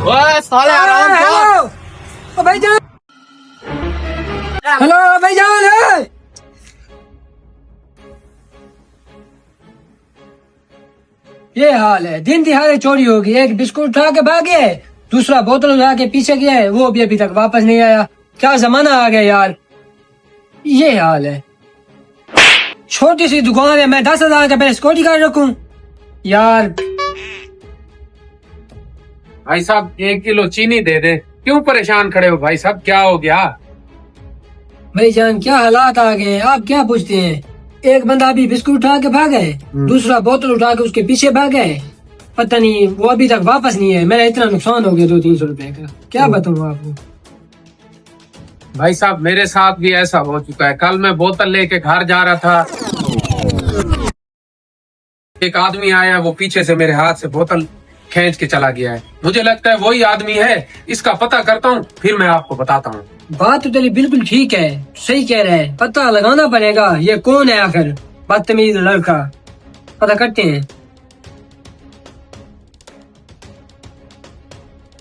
ओए साले आराम कर। हेलो भाईजान, हेलो भाईजान। ये हाल है, दिन दिहाड़े चोरी होगी। एक बिस्कुट उठा के भाग गया है, दूसरा बोतल उठा के पीछे गया है, वो भी अभी तक वापस नहीं आया। क्या जमाना आ गया यार। ये हाल है। छोटी सी दुकान है, मैं 10,000 का मैं सिक्योरिटी गार्ड रखूं यार। भाई साहब 1 किलो चीनी दे दे। क्यों परेशान खड़े हो भाई साहब, क्या हो गया? भाईजान क्या हालात आ गए हैं, आप क्या पूछते हैं। एक बंदा अभी बिस्कुट उठा के भागा है, दूसरा बोतल उठा के उसके पीछे भागा है। पता नहीं वो अभी तक वापस नहीं है। मेरा इतना नुकसान हो गया 200-300 रुपए का, क्या बताऊँ आपको। भाई साहब मेरे साथ भी ऐसा हो चुका है। कल मैं बोतल लेके घर जा रहा था, एक आदमी आया, वो पीछे से मेरे हाथ से बोतल खींच के चला गया है। मुझे लगता है वही आदमी है। इसका पता करता हूँ, फिर मैं आपको बताता हूँ। बात तो तेरी बिल्कुल ठीक है, सही कह रहा है। पता लगाना पड़ेगा ये कौन है आखिर, बदतमीज लड़का। पता करते हैं।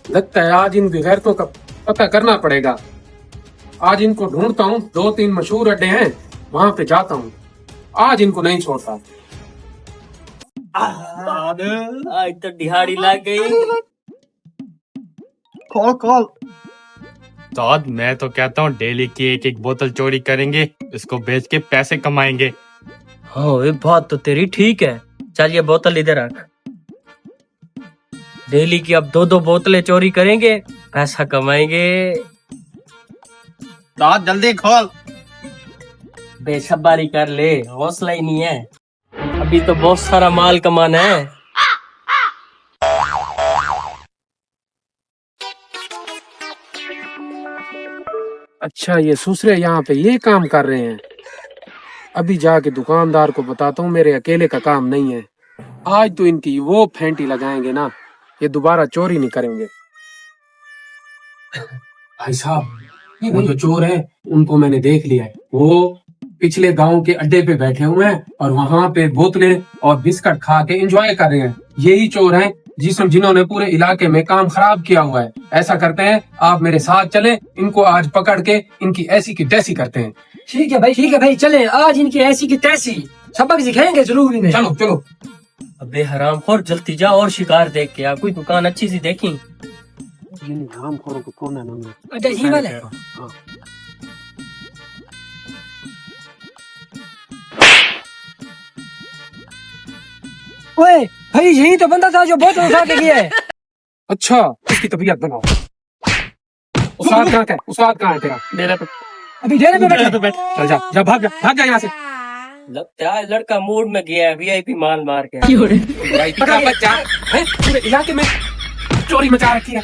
लगता है आज इन गैरतों का पता करना पड़ेगा। आज इनको ढूंढता हूँ, 2-3 मशहूर अड्डे हैं, वहां पे जाता हूँ। आज इनको नहीं छोड़ता। आज तो दिहाड़ी लग गई। Call call. दाद मैं तो कहता हूँ डेली की एक एक बोतल चोरी करेंगे, इसको बेच के पैसे कमाएंगे। हाँ ये बात तो तेरी ठीक है। चल ये बोतल इधर रख। डेली की अब 2-2 बोतलें चोरी करेंगे, पैसा कमाएंगे। दाद जल्दी खोल। बेसब्री कर ले, हौसला ही नहीं है। अभी तो बहुत सारा माल कमाना है। अच्छा ये ससुरे यहाँ पे ये काम कर रहे हैं। अभी जाके दुकानदार को बताता हूँ, मेरे अकेले का काम नहीं है। आज तो इनकी वो फेंटी लगाएंगे ना, ये दोबारा चोरी नहीं करेंगे। भाई साहब वो जो चोर है उनको मैंने देख लिया है। वो पिछले गांव के अड्डे पे बैठे हुए हैं और वहां पे बोतलें और बिस्किट खा के एंजॉय कर रहे हैं। यही चोर हैं जिन्होंने पूरे इलाके में काम खराब किया हुआ है। ऐसा करते हैं, आप मेरे साथ चलें, इनको आज पकड़ के इनकी ऐसी की तैसी करते हैं। ठीक है भाई, ठीक है भाई, चले आज इनकी ऐसी की तैसी सबक सिखाएंगे जरूर इन्हें। चलो चलो। अबे हरामखोर जल्दी जा और शिकार देख के आ। कोई दुकान अच्छी सी देखी। हरामखोरों को कौन है नाम? अच्छा ये वाला है। हाँ। ओए भाई यही तो बंदा था जो बोतल उठा के गया है। अच्छा इसकी तबीयत बनाओ। उस्ताद कहाँ है तेरा? मेरा तो अभी डेरे पे बैठे। चल जा जा, भाग जा यहाँ से। लगता है लड़का मूड में गया है, वीआईपी माल मार के। पकड़ा बच्चा है, पूरे इलाके में चोरी मचा रखी है।